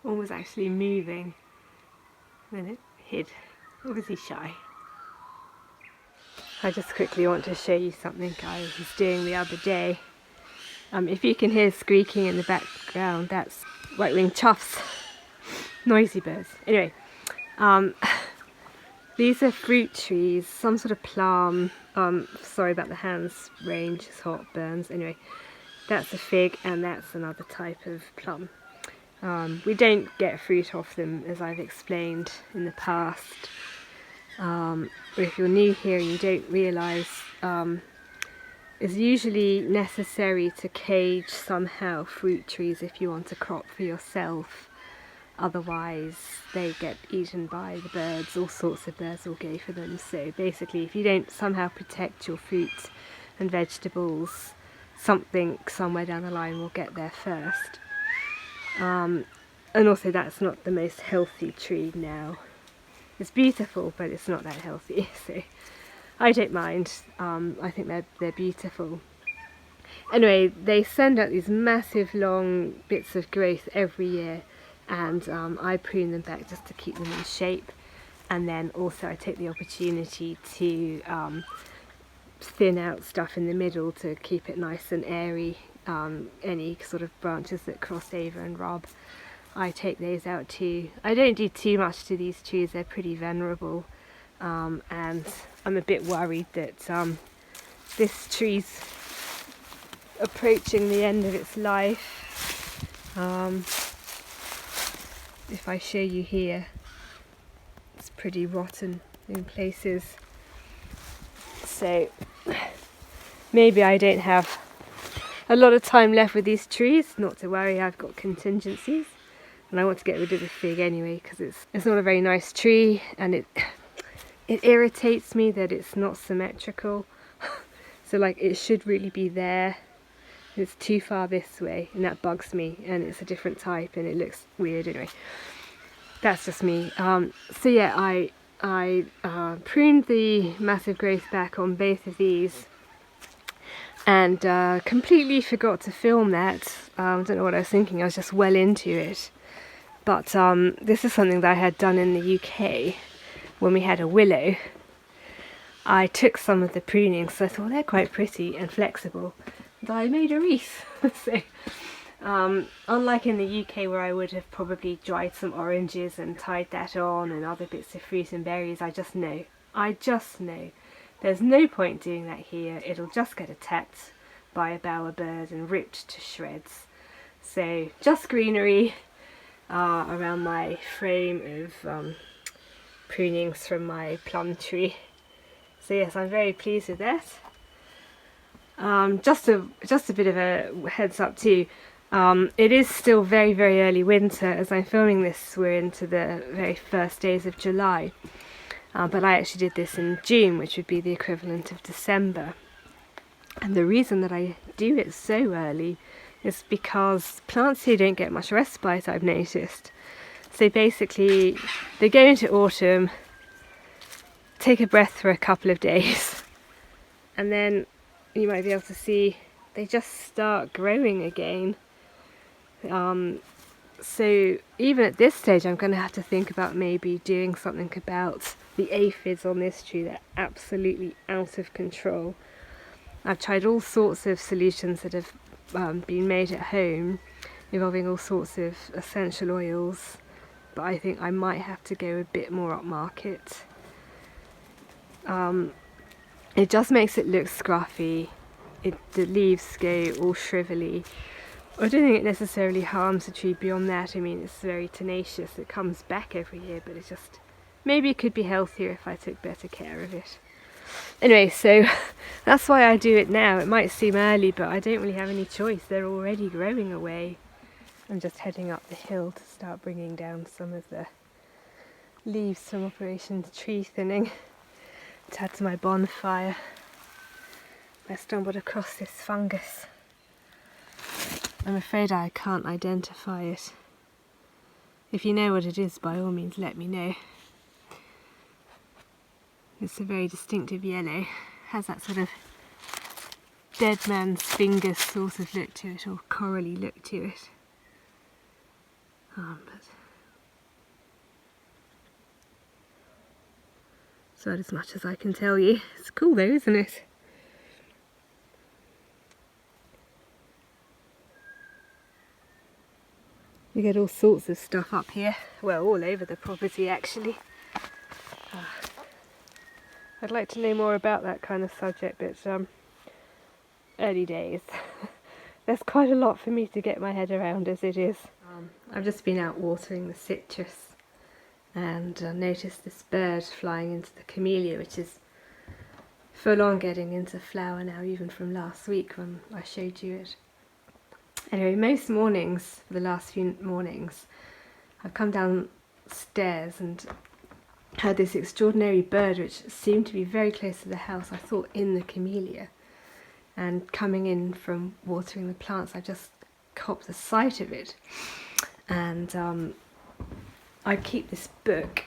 One was actually moving. Then it hid. Obviously shy. I just quickly want to show you something I was doing the other day. If you can hear squeaking in the background, that's white-winged choughs. Noisy birds. Anyway, these are fruit trees, some sort of plum. Sorry about the hands, range is hot, burns. Anyway, that's a fig and that's another type of plum. We don't get fruit off them, as I've explained in the past. Or if you're new here and you don't realise, it's usually necessary to cage somehow fruit trees if you want to crop for yourself. Otherwise they get eaten by the birds, all sorts of birds will go for them. So basically if you don't somehow protect your fruits and vegetables, something somewhere down the line will get there first. And also that's not the most healthy tree now. It's beautiful, but it's not that healthy, so I don't mind. I think they're beautiful. Anyway, they send out these massive long bits of growth every year, and I prune them back just to keep them in shape. And then also I take the opportunity to thin out stuff in the middle to keep it nice and airy. Any sort of branches that cross over and rub, I take those out too. I don't do too much to these trees, they're pretty venerable, and I'm a bit worried that this tree's approaching the end of its life. If I show you here, it's pretty rotten in places, so maybe I don't have a lot of time left with these trees. Not to worry, I've got contingencies. And I want to get rid of the fig anyway because it's not a very nice tree, and it irritates me that it's not symmetrical. So like it should really be there. It's too far this way and that bugs me, and it's a different type and it looks weird anyway. That's just me. So yeah, I pruned the massive growth back on both of these and completely forgot to film that. I don't know what I was thinking, I was just well into it. But this is something that I had done in the UK when we had a willow. I took some of the pruning, so I thought they're quite pretty and flexible, and I made a wreath. So, unlike in the UK where I would have probably dried some oranges and tied that on and other bits of fruit and berries, I just know there's no point doing that here. It'll just get attacked by a bower bird and ripped to shreds. So just greenery around my frame of prunings from my plum tree. So yes, I'm very pleased with that. Just a bit of a heads up too. It is still very, very early winter. As I'm filming this, we're into the very first days of July. But I actually did this in June, which would be the equivalent of December. And the reason that I do it so early is because plants here don't get much respite, I've noticed. So basically they go into autumn, take a breath for a couple of days, and then you might be able to see they just start growing again. So even at this stage I'm going to have to think about maybe doing something about the aphids on this tree. They're absolutely out of control. I've tried all sorts of solutions that have been made at home involving all sorts of essential oils, but I think I might have to go a bit more upmarket. It just makes it look scruffy. The leaves go all shrivelly. I don't think it necessarily harms the tree beyond that. I mean, it's very tenacious, it comes back every year, but it just, maybe it could be healthier if I took better care of it. Anyway, so that's why I do it now. It might seem early, but I don't really have any choice. They're already growing away. I'm just heading up the hill to start bringing down some of the leaves from Operation Tree Thinning to add to my bonfire. I stumbled across this fungus. I'm afraid I can't identify it. If you know what it is, by all means let me know. It's a very distinctive yellow. Has that sort of dead man's finger sort of look to it, or corally look to it. But it's about as much as I can tell you. It's cool though, isn't it? You get all sorts of stuff up here. Well, all over the property actually. I'd like to know more about that kind of subject, but early days. There's quite a lot for me to get my head around as it is. I've just been out watering the citrus and noticed this bird flying into the camellia, which is full on getting into flower now, even from last week when I showed you it. Anyway, most mornings, for the last few mornings, I've come downstairs and heard this extraordinary bird which seemed to be very close to the house, I thought in the camellia. And coming in from watering the plants, I just copped the sight of it. And I keep this book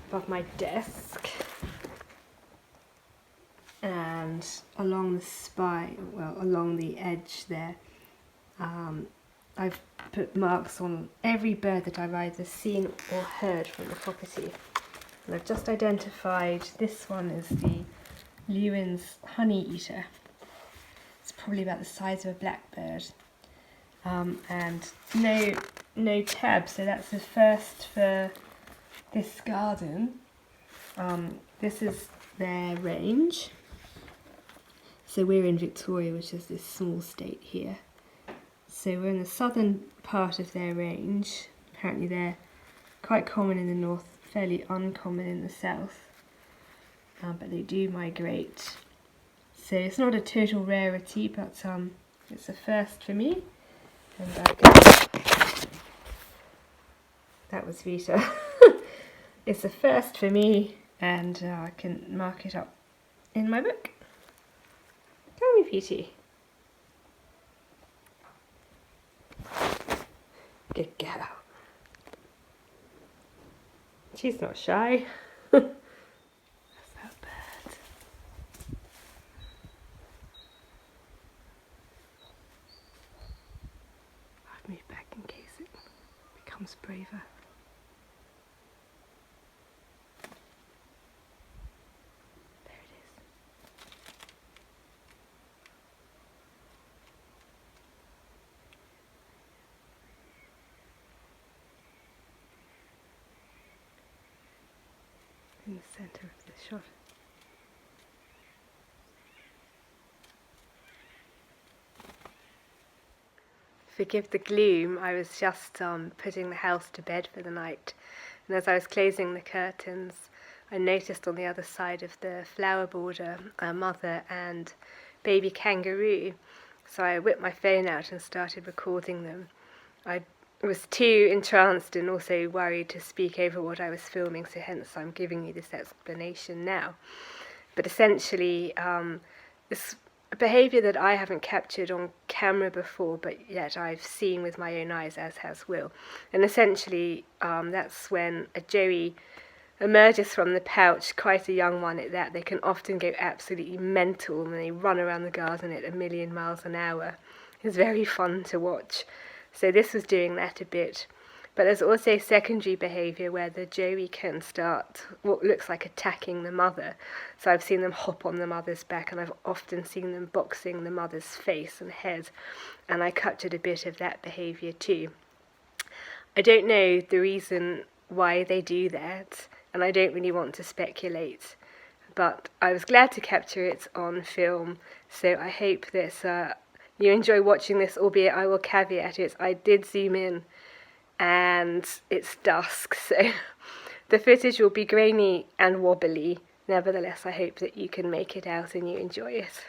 above my desk, and along the spine, well, along the edge there, I've put marks on every bird that I've either seen or heard from the property. And I've just identified this one as the Lewin's Honeyeater. It's probably about the size of a blackbird. And no tab, so that's the first for this garden. This is their range. So we're in Victoria, which is this small state here. So we're in the southern part of their range. Apparently they're quite common in the north, fairly uncommon in the south. But they do migrate. So it's not a total rarity, but it's a first for me. And that was Vita. It's a first for me, and I can mark it up in my book. Come here, Petey. Good girl. She's not shy. That's that bird. I've moved back in case it becomes braver. There it is. In the centre of this shot. Forgive the gloom, I was just putting the house to bed for the night, and as I was closing the curtains I noticed on the other side of the flower border a mother and baby kangaroo, so I whipped my phone out and started recording them. I was too entranced and also worried to speak over what I was filming, so hence I'm giving you this explanation now. But essentially this behaviour that I haven't captured on camera before, but yet I've seen with my own eyes, as has Will. And essentially that's when a joey emerges from the pouch, quite a young one at that. They can often go absolutely mental and they run around the garden at 1,000,000 miles an hour. It's very fun to watch. So this was doing that a bit. But there's also secondary behaviour where the joey can start what looks like attacking the mother. So I've seen them hop on the mother's back, and I've often seen them boxing the mother's face and head. And I captured a bit of that behaviour too. I don't know the reason why they do that, and I don't really want to speculate. But I was glad to capture it on film, so I hope that you enjoy watching this, albeit I will caveat it. I did zoom in and it's dusk, so the footage will be grainy and wobbly. Nevertheless, I hope that you can make it out and you enjoy it.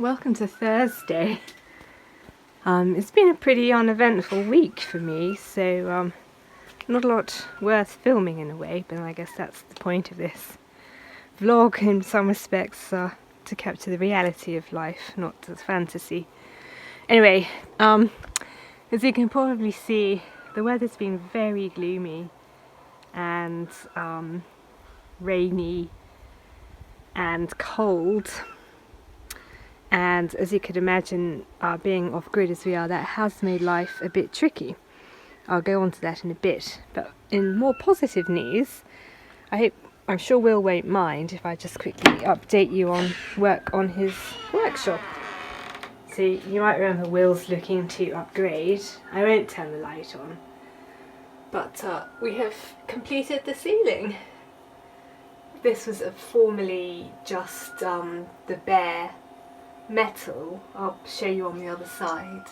welcome to Thursday. It's been a pretty uneventful week for me, so not a lot worth filming in a way, but I guess that's the point of this vlog in some respects, to capture the reality of life, not the fantasy. Anyway, as you can probably see, the weather's been very gloomy and rainy and cold, and as you could imagine, being off-grid as we are, that has made life a bit tricky. I'll go on to that in a bit, but in more positive news, I'm sure Will won't mind if I just quickly update you on work on his workshop. So you might remember Will's looking to upgrade. I won't turn the light on, but we have completed the ceiling. This was formerly just the bare metal. I'll show you on the other side.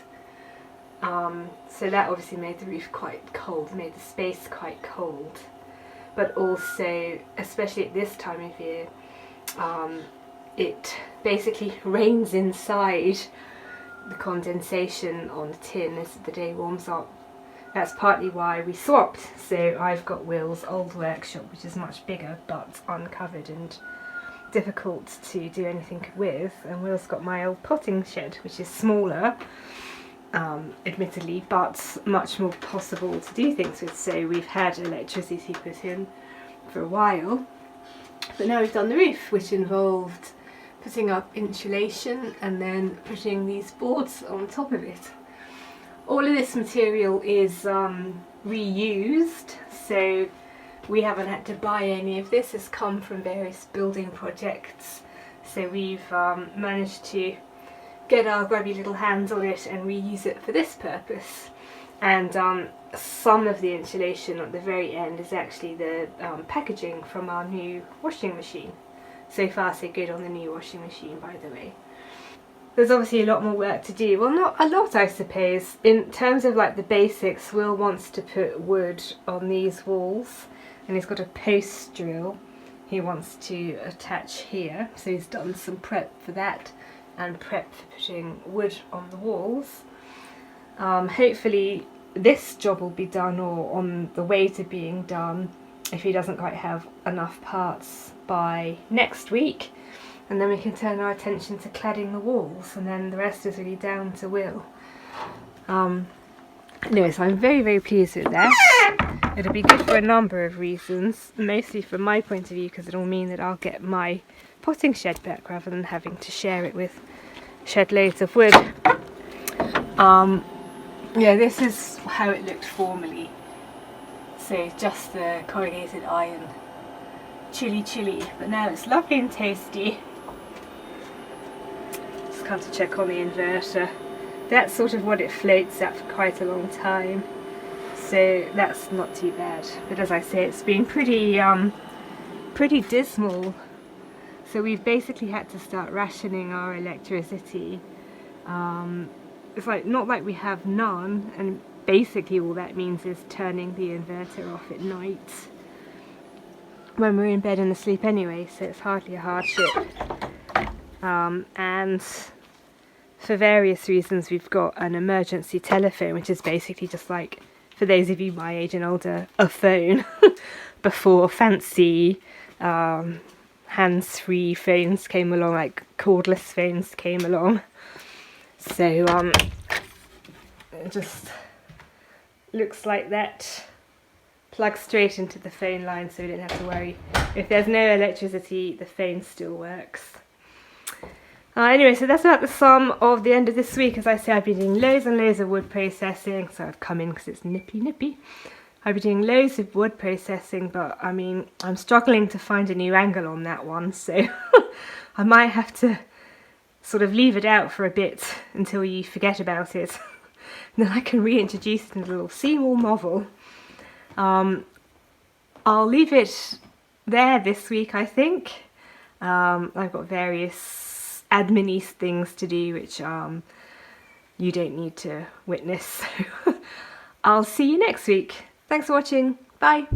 So that obviously made the roof quite cold, made the space quite cold, but also, especially at this time of year, it basically rains inside the condensation on the tin as the day warms up. That's partly why we swapped. So I've got Will's old workshop, which is much bigger but uncovered and difficult to do anything with, and Will's got my old potting shed, which is smaller, admittedly, but much more possible to do things with. So we've had electricity put in for a while, but now we've done the roof, which involved putting up insulation and then putting these boards on top of it. All of this material is reused, so we haven't had to buy any of this. It's come from various building projects, so we've managed to get our grubby little hands on it and reuse it for this purpose. And some of the insulation at the very end is actually the packaging from our new washing machine. So far so good on the new washing machine, by the way. There's obviously a lot more work to do. Well, not a lot, I suppose. In terms of like the basics, Will wants to put wood on these walls, and he's got a post drill he wants to attach here. So he's done some prep for that and prep for putting wood on the walls. Hopefully this job will be done, or on the way to being done, if he doesn't quite have enough parts by next week, and then we can turn our attention to cladding the walls, and then the rest is really down to Will. Anyway, so I'm very, very pleased with that. It'll be good for a number of reasons, mostly from my point of view, because it'll mean that I'll get my potting shed back rather than having to share it with shed loads of wood. Yeah, this is how it looked formerly. So just the corrugated iron, chilly, but now it's lovely and toasty. Just come to check on the inverter. That's sort of what it floats at for quite a long time, so that's not too bad. But as I say, it's been pretty dismal. So we've basically had to start rationing our electricity. It's like not like we have none, and basically all that means is turning the inverter off at night when we're in bed and asleep anyway, so it's hardly a hardship. And for various reasons we've got an emergency telephone, which is basically just like, for those of you my age and older, a phone before fancy hands-free phones came along, like cordless phones came along. So it just looks like that. Plug straight into the phone line, so we don't have to worry. If there's no electricity, the phone still works. Anyway, so that's about the sum of the end of this week. As I say, I've been doing loads and loads of wood processing, so I've come in because it's nippy. I've been doing loads of wood processing, but I mean, I'm struggling to find a new angle on that one, so I might have to sort of leave it out for a bit until you forget about it. Then I can reintroduce it in a little Seymour novel. I'll leave it there this week, I think. I've got various admin-y things to do, which you don't need to witness. So I'll see you next week. Thanks for watching. Bye.